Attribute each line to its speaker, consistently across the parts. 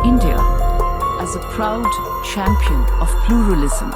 Speaker 1: India, as a proud champion of pluralism,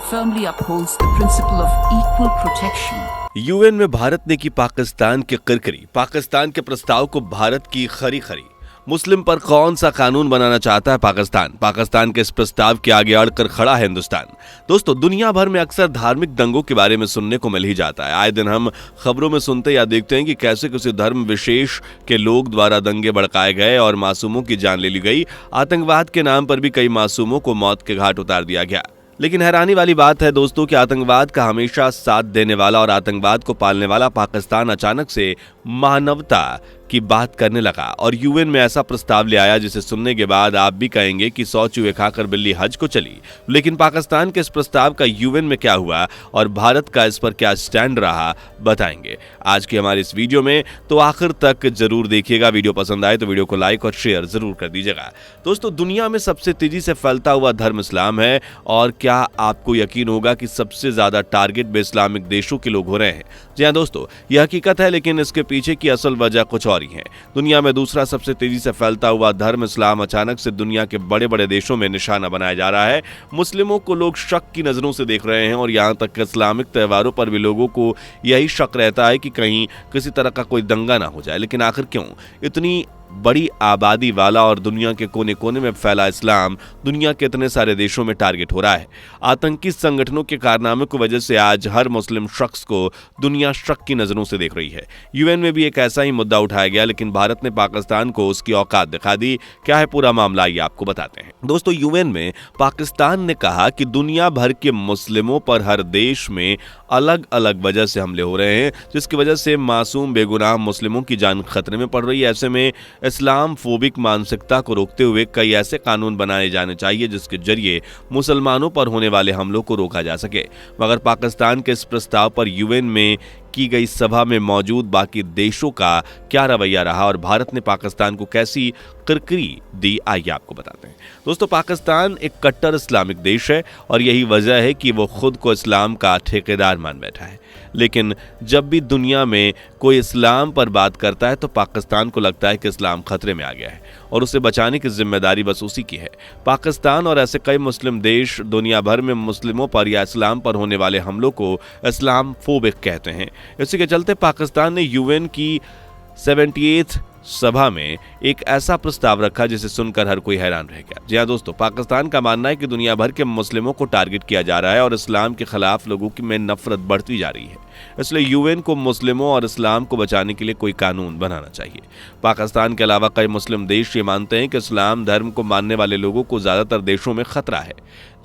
Speaker 1: firmly upholds the principle of equal protection.
Speaker 2: UN में भारत ने की पाकिस्तान की किरकिरी, पाकिस्तान के प्रस्ताव को भारत की खरी खरी। मुस्लिम पर कौन सा कानून बनाना चाहता है पाकिस्तान? पाकिस्तान के इस प्रस्ताव के आगे अड़कर खड़ा है हिंदुस्तान। दोस्तों, दुनिया भर में अक्सर धार्मिक दंगों के बारे में सुनने को मिल ही जाता है। आए दिन हम खबरों में सुनते या देखते हैं कि कैसे किसी धर्म विशेष के लोग द्वारा दंगे भड़काए गए और मासूमों की जान ले ली गई। आतंकवाद के नाम पर भी कई मासूमों को मौत के घाट उतार दिया गया। लेकिन हैरानी वाली बात है दोस्तों कि आतंकवाद का हमेशा साथ देने वाला और आतंकवाद को पालने वाला पाकिस्तान अचानक से मानवता की बात करने लगा और यूएन में ऐसा प्रस्ताव ले आया जिसे सुनने के बाद आप भी कहेंगे कि 100 चूहे खाकर बिल्ली हज को चली। लेकिन पाकिस्तान के इस प्रस्ताव का यूएन में क्या हुआ और भारत का इस पर क्या स्टैंड रहा, बताएंगे आज की हमारी इस वीडियो में। तो आखिर तक जरूर देखिएगा। वीडियो पसंद आए तो वीडियो को लाइक और शेयर जरूर कर दीजिएगा। दोस्तों, दुनिया में सबसे तेजी से फैलता हुआ धर्म इस्लाम है और क्या आपको यकीन होगा कि सबसे ज्यादा टारगेट भी इस्लामिक देशों के लोग हो रहे हैं? जी हाँ दोस्तों, यह हकीकत है, लेकिन इसके पीछे की असल वजह कुछ और ही है। दुनिया में दूसरा सबसे तेजी से फैलता हुआ धर्म इस्लाम अचानक से दुनिया के बड़े बड़े देशों में निशाना बनाया जा रहा है। मुस्लिमों को लोग शक की नजरों से देख रहे हैं और यहां तक कि इस्लामिक त्योहारों पर भी लोगों को यही शक रहता है कि कहीं किसी तरह का कोई दंगा ना हो जाए। लेकिन आखिर क्यों इतनी बड़ी आबादी वाला और दुनिया के कोने कोने में फैला इस्लाम दुनिया के इतने सारे देशों में टारगेट हो रहा है? आतंकी संगठनों के कारनामे की वजह से आज हर मुस्लिम शख्स को दुनिया शक की नजरों से देख रही है। यूएन में भी एक ऐसा ही मुद्दा उठाया गया, लेकिन भारत ने पाकिस्तान को उसकी औकात दिखा दी। क्या है पूरा मामला, ये आपको बताते हैं। दोस्तों, यूएन में पाकिस्तान ने कहा कि दुनिया भर के मुस्लिमों पर हर देश में अलग अलग वजह से हमले हो रहे हैं, जिसकी वजह से मासूम बेगुनाह मुस्लिमों की जान खतरे में पड़ रही है। ऐसे में इस्लाम फोबिक मानसिकता को रोकते हुए कई ऐसे कानून बनाए जाने चाहिए जिसके जरिए मुसलमानों पर होने वाले हमलों को रोका जा सके। मगर पाकिस्तान के इस प्रस्ताव पर यूएन में की गई सभा में मौजूद बाकी देशों का क्या रवैया रहा और भारत ने पाकिस्तान को कैसी किरकिरी दी, आइए आपको बताते हैं। दोस्तों, पाकिस्तान एक कट्टर इस्लामिक देश है और यही वजह है कि वो खुद को इस्लाम का ठेकेदार मान बैठा है। लेकिन जब भी दुनिया में कोई इस्लाम पर बात करता है तो पाकिस्तान को लगता है कि इस्लाम खतरे में आ गया है और उसे बचाने की जिम्मेदारी बस उसी की है। पाकिस्तान और ऐसे कई मुस्लिम देश दुनिया भर में मुस्लिमों पर या इस्लाम पर होने वाले हमलों को इस्लाम फोबिक कहते हैं। इसी के चलते पाकिस्तान ने यूएन की 78th सभा में एक ऐसा प्रस्ताव रखा जिसे सुनकर हर कोई हैरान रह गया। जी हाँ दोस्तों, पाकिस्तान का मानना है कि दुनिया भर के मुस्लिमों को टारगेट किया जा रहा है और इस्लाम के खिलाफ लोगों की में नफरत बढ़ती जा रही है। इसलिए यूएन को मुस्लिमों और इस्लाम को बचाने के लिए कोई कानून बनाना चाहिए। पाकिस्तान के अलावा कई मुस्लिम देश ये मानते हैं कि इस्लाम धर्म को मानने वाले लोगों को ज्यादातर देशों में खतरा है,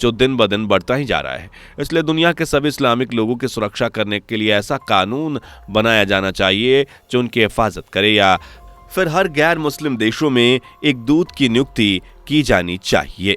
Speaker 2: जो दिन ब दिन बढ़ता ही जा रहा है। इसलिए दुनिया के सभी इस्लामिक लोगों की सुरक्षा करने के लिए ऐसा कानून बनाया जाना चाहिए जो उनकी हिफाजत करे, या फिर हर गैर मुस्लिम देशों में एक दूत की नियुक्ति की जानी चाहिए।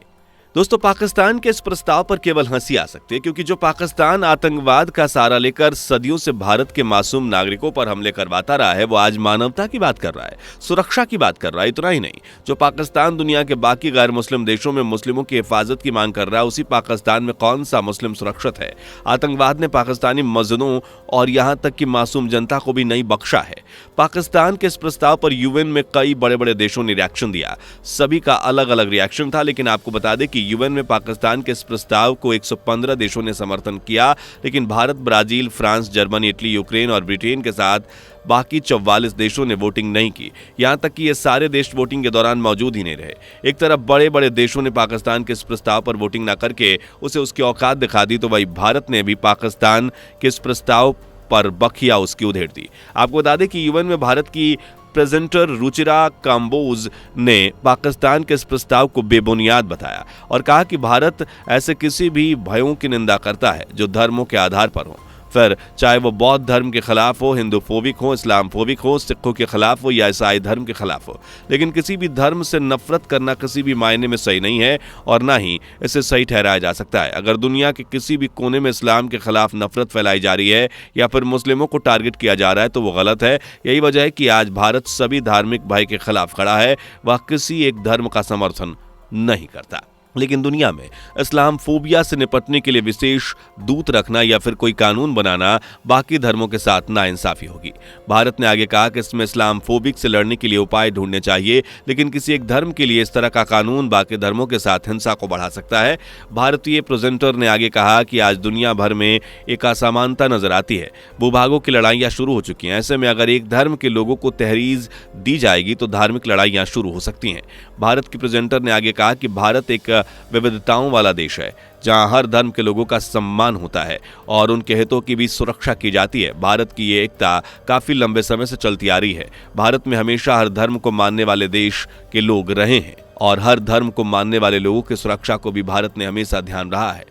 Speaker 2: दोस्तों, पाकिस्तान के इस प्रस्ताव पर केवल हंसी आ सकती है, क्योंकि जो पाकिस्तान आतंकवाद का सहारा लेकर सदियों से भारत के मासूम नागरिकों पर हमले करवाता रहा है, वो आज मानवता की बात कर रहा है, सुरक्षा की बात कर रहा है। इतना ही नहीं, जो पाकिस्तान दुनिया के बाकी गैर मुस्लिम देशों में मुस्लिमों की हिफाजत की मांग कर रहा है, उसी पाकिस्तान में कौन सा मुस्लिम सुरक्षित है? आतंकवाद ने पाकिस्तानी मजदूरों और यहां तक कि मासूम जनता को भी नहीं बख्शा है। पाकिस्तान के इस प्रस्ताव पर यूएन में कई बड़े बड़े देशों ने रिएक्शन दिया। सभी का अलग अलग रिएक्शन था, लेकिन आपको बता दें कि यूएन में पाकिस्तान के इस प्रस्ताव को 115 देशों ने समर्थन किया, लेकिन Bharat, Brazil, France, Germany, Italy, Ukraine और ब्रिटेन के साथ बाकी 44 देशों ने वोटिंग नहीं की। यहां तक कि ये सारे देश वोटिंग के दौरान मौजूद ही नहीं रहे। एक तरफ बड़े बड़े देशों ने पाकिस्तान के इस प्रस्ताव पर वोटिंग न करके उसे उसकी औकात दिखा दी, तो वही भारत ने भी पाकिस्तान के इस प्रस्ताव पर बखिया उसकी उधेड़ दी। आपको बता दें कि यूएन में भारत की प्रेजेंटर रुचिरा काम्बोज ने पाकिस्तान के इस प्रस्ताव को बेबुनियाद बताया और कहा कि भारत ऐसे किसी भी भयों की निंदा करता है जो धर्मों के आधार पर हो, फिर चाहे वो बौद्ध धर्म के खिलाफ हो, हिंदू फोबिक हो, इस्लाम फोबिक हो, सिखों के खिलाफ हो या ईसाई धर्म के खिलाफ हो। लेकिन किसी भी धर्म से नफरत करना किसी भी मायने में सही नहीं है और ना ही इसे सही ठहराया जा सकता है। अगर दुनिया के किसी भी कोने में इस्लाम के खिलाफ नफरत फैलाई जा रही है या फिर मुस्लिमों को टारगेट किया जा रहा है तो वो गलत है। यही वजह है कि आज भारत सभी धार्मिक भय के खिलाफ खड़ा है, वह किसी एक धर्म का समर्थन नहीं करता। लेकिन दुनिया में इस्लाम फोबिया से निपटने के लिए विशेष दूत रखना या फिर कोई कानून बनाना बाकी धर्मों के साथ नाइंसाफी होगी। भारत ने आगे कहा कि इसमें इस्लाम फोबिक से लड़ने के लिए उपाय ढूंढने चाहिए, लेकिन किसी एक धर्म के लिए इस तरह का कानून बाकी धर्मों के साथ हिंसा को बढ़ा सकता है। भारतीय प्रेजेंटर ने आगे कहा कि आज दुनिया भर में एक असमानता नजर आती है, भूभागों की लड़ाइयां शुरू हो चुकी हैं। ऐसे में अगर एक धर्म के लोगों को तहरीर दी जाएगी तो धार्मिक लड़ाइयां शुरू हो सकती हैं। भारत की प्रेजेंटर ने आगे कहा कि भारत एक विविधताओं वाला देश है जहां हर धर्म के लोगों का सम्मान होता है और उनके हितों की भी सुरक्षा की जाती है। भारत की ये एकता काफी लंबे समय से चलती आ रही है। भारत में हमेशा हर धर्म को मानने वाले देश के लोग रहे हैं और हर धर्म को मानने वाले लोगों की सुरक्षा को भी भारत ने हमेशा ध्यान रहा है।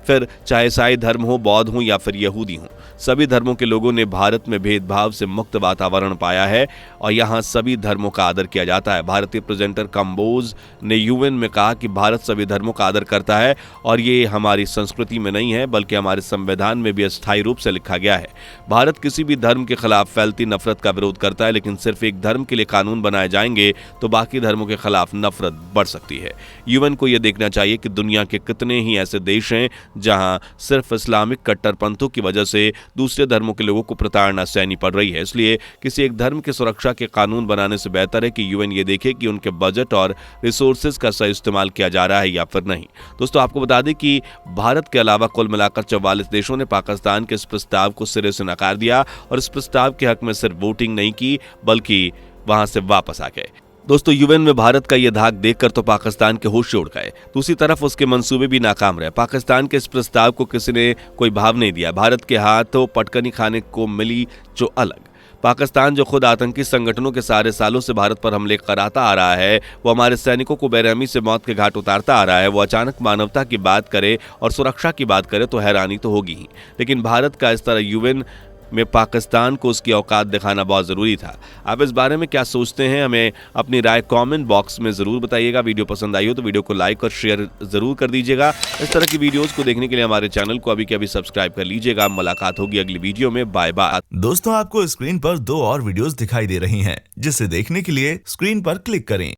Speaker 2: फिर चाहे ईसाई धर्म हो, बौद्ध हो या फिर यहूदी हो, सभी धर्मों के लोगों ने भारत में भेदभाव से मुक्त वातावरण पाया है और यहाँ सभी धर्मों का आदर किया जाता है। भारतीय प्रेजेंटर कंबोज ने यूएन में कहा कि भारत सभी धर्मों का आदर करता है और ये हमारी संस्कृति में नहीं है बल्कि हमारे संविधान में भी अस्थायी रूप से लिखा गया है। भारत किसी भी धर्म के खिलाफ फैलती नफरत का विरोध करता है, लेकिन सिर्फ एक धर्म के लिए कानून बनाए जाएंगे तो बाकी धर्मों के खिलाफ नफरत बढ़ सकती है। यूएन को यह देखना चाहिए कि दुनिया के कितने ही ऐसे देश हैं जहां सिर्फ इस्लामिक कट्टरपंथों की वजह से दूसरे धर्मों के लोगों को प्रताड़ना सहनी पड़ रही है। इसलिए किसी एक धर्म की सुरक्षा के कानून बनाने से बेहतर है कि यूएन ये देखे कि उनके बजट और रिसोर्सेज का सही इस्तेमाल किया जा रहा है या फिर नहीं। दोस्तों, आपको बता दें कि भारत के अलावा कुल मिलाकर 44 देशों ने पाकिस्तान के इस प्रस्ताव को सिरे से नकार दिया और इस प्रस्ताव के हक में सिर्फ वोटिंग नहीं की बल्कि वहां से वापस आ गए। दोस्तों, यूएन में भारत का यह धाक देखकर तो पाकिस्तान के होश उड़ गए। दूसरी तरफ उसके मंसूबे भी नाकाम रहे। पाकिस्तान के इस प्रस्ताव को किसी ने कोई भाव नहीं दिया। भारत के हाथों पटकनी खाने को मिली जो अलग। पाकिस्तान जो खुद आतंकी संगठनों के सारे सालों से भारत पर हमले कराता आ रहा है, वो हमारे सैनिकों को बेरहमी से मौत के घाट उतारता आ रहा है, वो अचानक मानवता की बात करे और सुरक्षा की बात करे तो हैरानी तो होगी ही। लेकिन भारत का इस तरह यूएन में पाकिस्तान को उसकी औकात दिखाना बहुत ज़रूरी था। आप इस बारे में क्या सोचते हैं, हमें अपनी राय कमेंट बॉक्स में ज़रूर बताइएगा। वीडियो पसंद आई हो तो वीडियो को लाइक और शेयर ज़रूर कर दीजिएगा। इस तरह की वीडियोस को देखने के लिए हमारे चैनल को अभी के अभी सब्सक्राइब कर लीजिएगा। मुलाकात होगी अगली वीडियो में। Bye bye.
Speaker 3: दोस्तों, आपको स्क्रीन पर 2 और वीडियोस दिखाई दे रही हैं, जिसे देखने के लिए स्क्रीन पर क्लिक करें।